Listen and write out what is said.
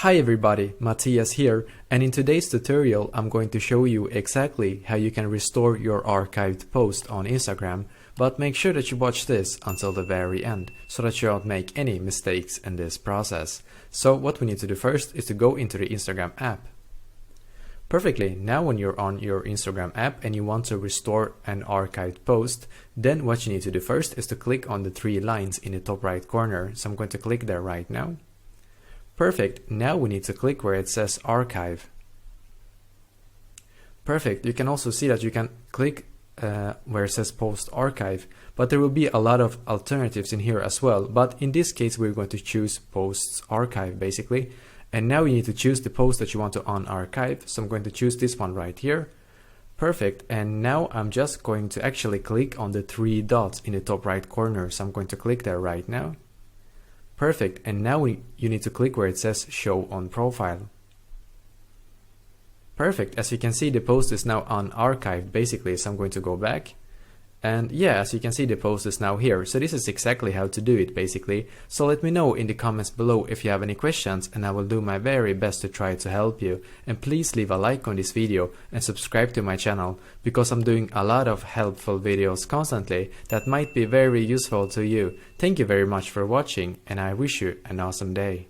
Hi everybody, Matthias here, and in today's tutorial I'm going to show you exactly how you can restore your archived post on Instagram, but make sure that you watch this until the very end so that you don't make any mistakes in this process. So what we need to do first is to go into the Instagram app. Perfectly, now when you're on your Instagram app and you want to restore an archived post, then what you need to do first is to click on the three lines in the top right corner. So I'm going to click there right now. Perfect, now we need to click where it says archive. Perfect, you can also see that you can click where it says post archive, but there will be a lot of alternatives in here as well, but in this case we're going to choose posts archive basically. And now you need to choose the post that you want to unarchive, so I'm going to choose this one right here. Perfect, and now I'm just going to actually click on the three dots in the top right corner, so I'm going to click there right now. Perfect, and now you need to click where it says show on profile. Perfect, as you can see the post is now unarchived basically, so I'm going to go back. And yeah, as you can see the post is now here, so this is exactly how to do it basically. So let me know in the comments below if you have any questions and I will do my very best to try to help you. And please leave a like on this video and subscribe to my channel because I'm doing a lot of helpful videos constantly that might be very useful to you. Thank you very much for watching and I wish you an awesome day.